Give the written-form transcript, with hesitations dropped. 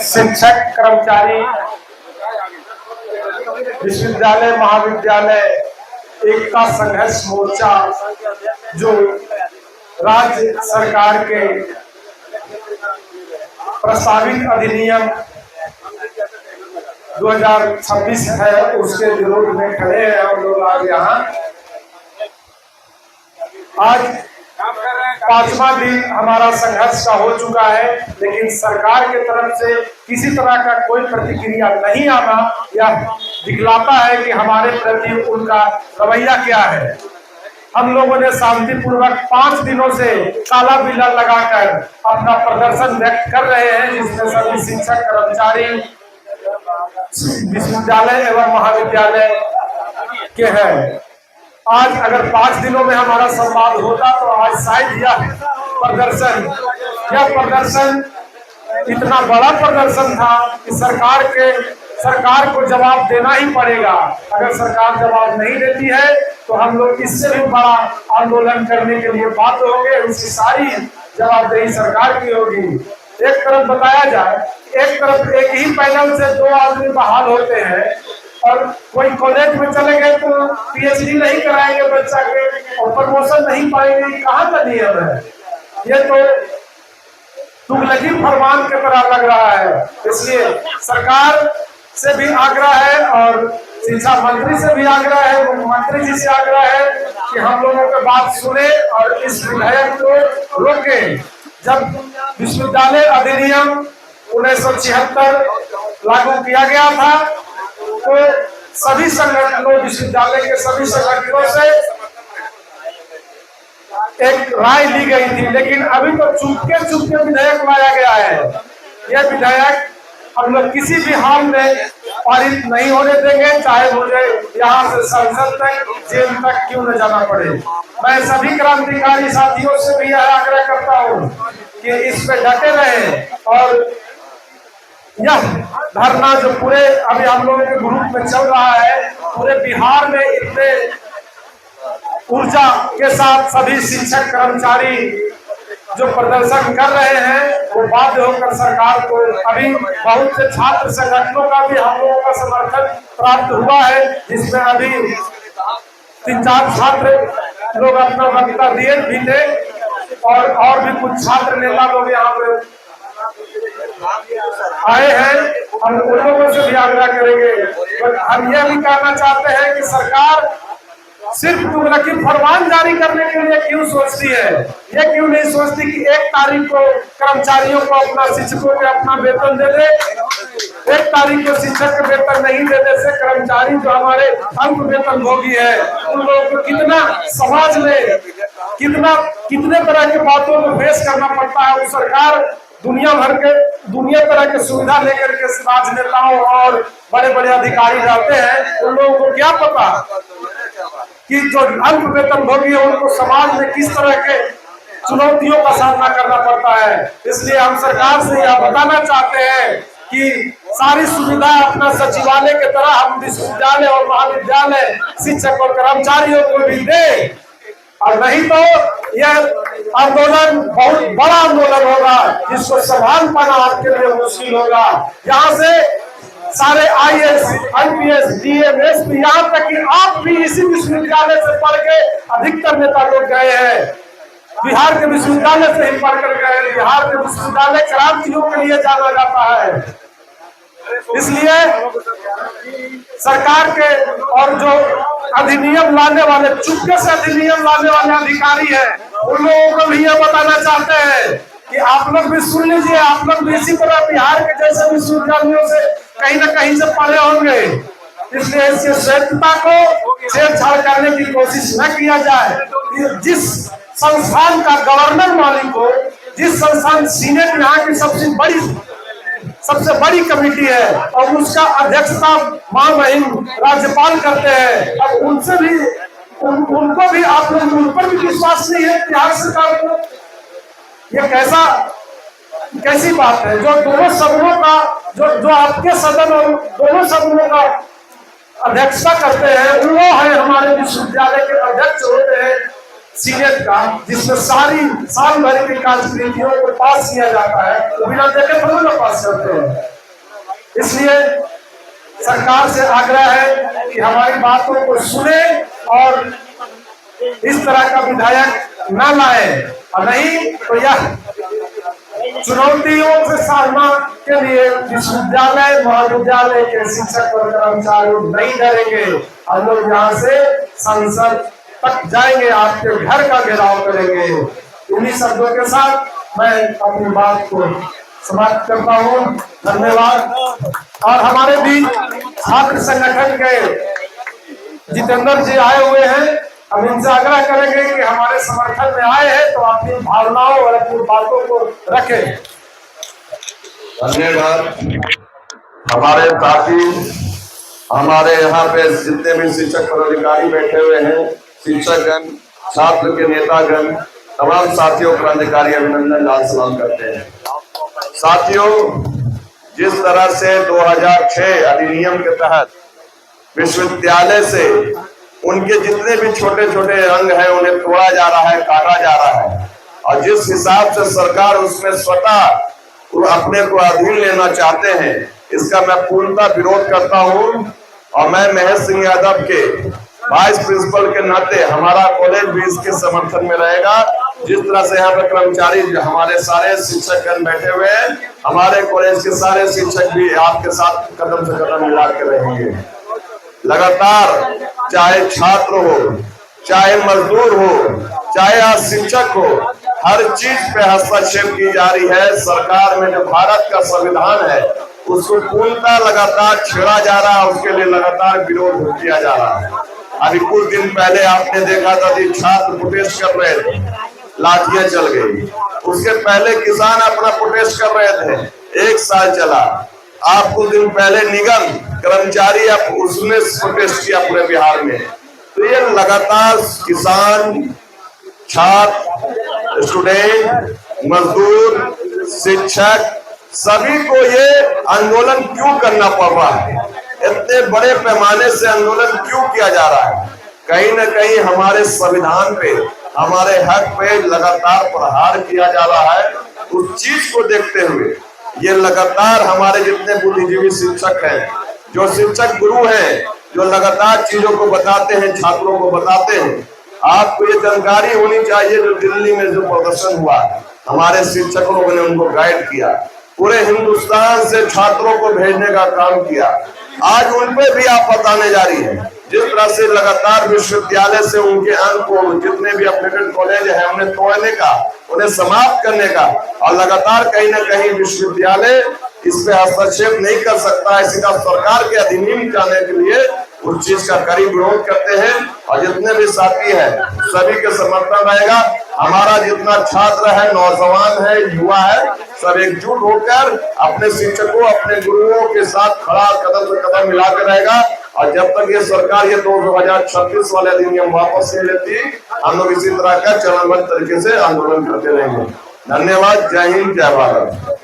शिक्षक कर्मचारी विश्वविद्यालय महाविद्यालय एकता संघर्ष मोर्चा जो राज्य सरकार के प्रस्तावित अधिनियम 2026 है उसके विरोध में खड़े हैं हम लोग आज यहाँ। आज 5वां दिन हमारा संघर्ष का हो चुका है, लेकिन सरकार के तरफ से किसी तरह का कोई प्रतिक्रिया नहीं आना यह दिखलाता है कि हमारे प्रति उनका रवैया क्या है। हम लोगों ने शांतिपूर्वक 5 दिनों से काला बिल्ला लगाकर अपना प्रदर्शन व्यक्त कर रहे हैं, जिसमें सभी शिक्षक कर्मचारी विश्वविद्यालय एवं महाविद्यालय के हैं। आज अगर 5 दिनों में हमारा संवाद होता तो आज शायद यह प्रदर्शन इतना बड़ा प्रदर्शन था कि सरकार को जवाब देना ही पड़ेगा। अगर सरकार जवाब नहीं देती है तो हम लोग इससे भी बड़ा आंदोलन करने के लिए बाध्य होंगे। उसकी सारी जवाबदेही सरकार की होगी। एक तरफ बताया जाए, एक तरफ एक ही पैनल से 2 आदमी बहाल होते हैं और कोई कॉलेज में चले गए तो पीएचडी नहीं कराएंगे बच्चा के और प्रमोशन नहीं पाएंगे। कहाँ का नियम है? ये तो तुगलकी फरमान के तरह लग रहा है। इसलिए सरकार से भी आग्रह है और शिक्षा मंत्री से भी आग्रह है, मुख्यमंत्री जी से आग्रह है कि हम लोगों की बात सुने और इस विधेयक को रोकें। जब विश्वविद्यालय अधिनियम 1976 लागू किया गया था तो सभी संगठनों, विश्वविद्यालय के सभी संगठनों से एक राय ली गई थी, लेकिन अभी तो चुपके विधेयक लाया गया है। यह विधेयक हम लोग किसी भी हाल में पारित नहीं होने देंगे, चाहे मुझे यहाँ से संसद तक, जेल तक क्यों न जाना पड़े। मैं सभी क्रांतिकारी साथियों से भी यह आग्रह करता हूँ कि इस पे डटे रहें और यह धरना जो पूरे अभी हम लोगों के ग्रुप में चल रहा है, पूरे बिहार में इतने ऊर्जा के साथ सभी शिक्षक कर्मचारी जो प्रदर्शन कर रहे हैं वो बाध्य होकर सरकार को, अभी बहुत से छात्र संगठनों का भी हम लोगों का समर्थन प्राप्त हुआ है, जिसमें अभी 3-4 छात्र लोग अपना वक्तव्य दिए भी थे और भी कुछ छात्र नेता लोग यहाँ पे आए हैं। हम उन लोगों से भी आग्रह करेंगे। हम यह भी कहना चाहते हैं कि सरकार सिर्फ तुगलकी फरमान जारी करने के लिए क्यों सोचती है? ये क्यों नहीं सोचती कि 1 तारीख को कर्मचारियों को अपना, शिक्षकों को अपना वेतन दे दे। 1 तारीख को शिक्षक के वेतन नहीं देने से कर्मचारी जो हमारे अल्प वेतन भोगी है उन लोगों को कितना समाज में कितने तरह की बातों को फेस करना पड़ता है। वो सरकार दुनिया तरह के सुविधा लेकर के राजनेताओं और बड़े बड़े अधिकारी रहते हैं, उन लोगों को क्या पता कि जो अल्प वेतन भोगी है उनको समाज में किस तरह के चुनौतियों का सामना करना पड़ता है। इसलिए हम सरकार से यह बताना चाहते हैं कि सारी सुविधा अपना सचिवालय के तरह हम विश्वविद्यालय और महाविद्यालय शिक्षक और कर्मचारियों को भी दे, और नहीं तो यह आंदोलन बहुत बड़ा आंदोलन होगा जिसको संभाल पाना आपके लिए मुश्किल होगा। यहाँ से सारे IAS, IPS, DM, SP, यहाँ तक कि आप भी इसी विश्वविद्यालय से पढ़ के अधिकतर नेता लोग गए हैं। बिहार के विश्वविद्यालय से ही पढ़कर गए। बिहार के विश्वविद्यालय क्रांतियों के लिए जाना जाता है। इसलिए सरकार के और जो अधिनियम लाने वाले, चुपके से अधिनियम लाने वाले अधिकारी हैं, उन लोगों को भी यह बताना चाहते हैं कि आप लोग भी सुन लीजिए, आप लोग भी इसी तरह बिहार के जैसे विश्वविद्यालयों से कहीं न कहीं से पढ़े होंगे। इसलिए इसकी श्रेष्ठता को छेड़छाड़ करने की कोशिश न किया जाए। जिस संस्थान का गवर्नर मालिक हो, जिस संस्थान सीनेट यहाँ की सबसे बड़ी कमेटी है और उसका अध्यक्षता महामहिम राज्यपाल करते हैं, अब उनसे भी उनको भी आप लोग, उन पर भी विश्वास नहीं है बिहार सरकार को। ये कैसी बात है? जो दोनों सदनों का जो आपके सदन और दोनों सदनों का अध्यक्षता करते हैं वो है हमारे विश्वविद्यालय के अध्यक्ष होते हैं सीनेट का, जिसमें साल भर की कार्यनीतियों को पास किया जाता है, वो बिना देखे थोड़ा ना पास करते हैं। इसलिए सरकार से आग्रह है कि हमारी बातों को सुने और इस तरह का विधायक न लाए, और नहीं तो यह चुनौतियों से सामना के लिए विश्वविद्यालय महाविद्यालय के शिक्षक और कर्मचारी नहीं डरेंगे। हम लोग यहाँ से संसद तक जाएंगे, आपके घर का घेराव करेंगे। इन्हीं शब्दों के साथ मैं अपनी बात को समाप्त करता हूँ। धन्यवाद। और हमारे बीच छात्र संगठन के जितेंद्र जी आए हुए हैं, हम इनसे आग्रह करेंगे कि हमारे समर्थन में आए हैं तो अपनी भावनाओं और अपनी बातों को रखें। धन्यवाद। हमारे साथी, हमारे यहाँ पे जितने भी शिक्षक पदाधिकारी बैठे हुए हैं, शिक्षकगण, छात्र के नेतागण, तमाम साथियों क्रांतिकारी अभिनंदन लाल सलाम करते हैं। साथियों, जिस तरह से 2006 अधिनियम के तहत विश्वविद्यालय से उनके जितने भी छोटे छोटे अंग हैं उन्हें तोड़ा जा रहा है, काटा जा रहा है, और जिस हिसाब से सरकार उसमें स्वतः अपने को अधीन लेना चाहते हैं, इसका मैं पूर्णतः विरोध करता हूं। और मैं महेश सिंह यादव के वाइस प्रिंसिपल के नाते हमारा कॉलेज भी इसके समर्थन में रहेगा। जिस तरह से यहाँ पे कर्मचारी हमारे सारे शिक्षकगण बैठे हुए हैं, हमारे कॉलेज के सारे शिक्षक भी आपके साथ कदम से कदम मिला के रहेंगे। लगातार चाहे छात्र हो, चाहे मजदूर हो, चाहे आज शिक्षक हो, हर चीज पे हस्तक्षेप की जा रही है। सरकार में जो भारत का संविधान है उसको पूर्णतः लगातार छेड़ा जा रहा है, उसके लिए लगातार विरोध किया जा रहा है। अभी कुछ दिन पहले आपने देखा था कि छात्र प्रोटेस्ट कर रहे थे, लाठियां चल गई। उसके पहले किसान अपना प्रोटेस्ट कर रहे थे, 1 साल चला। आप कुछ दिन पहले निगम कर्मचारी उसने प्रोटेस्ट किया पूरे बिहार में। तो ये लगातार किसान, छात्र, स्टूडेंट, मजदूर, शिक्षक, सभी को ये आंदोलन क्यों करना पड़ रहा है? इतने बड़े पैमाने से आंदोलन क्यों किया जा रहा है? कहीं न कहीं हमारे संविधान पे, हमारे हक पे लगातार प्रहार किया जा रहा है। उस चीज को देखते हुए ये लगातार हमारे जितने बुद्धिजीवी शिक्षक हैं, जो शिक्षक गुरु हैं, जो लगातार चीजों को बताते हैं, छात्रों को बताते हैं। आपको ये जानकारी होनी चाहिए, जो दिल्ली में जो प्रदर्शन हुआ, हमारे शिक्षक लोगों ने उनको गाइड किया, पूरे हिंदुस्तान से छात्रों को भेजने का काम किया। आज उन पे भी आप बताने जा रही है। जिस तरह से लगातार विश्वविद्यालय से उनके अंग को, जितने भी अपडेटेड कॉलेज है, उन्हें तोड़ने का, उन्हें समाप्त करने का, और लगातार कहीं न कहीं विश्वविद्यालय इस पे हस्तक्षेप नहीं कर सकता है, सीधा सरकार के अधीन जाने के लिए उस चीज का कड़ी विरोध करते हैं। और जितने भी साथी हैं सभी के समर्थन रहेगा। हमारा जितना छात्र है, नौजवान है, युवा है, सब एकजुट होकर अपने शिक्षकों, अपने गुरुओं के साथ खड़ा कदम से कदम मिलाकर रहेगा। और जब तक ये सरकार ये 2036 वाले अधिनियम वापस नहीं लेती, हम लोग इसी तरह का चरणबद्ध तरीके से आंदोलन करते रहेंगे। धन्यवाद। जय हिंद, जय भारत।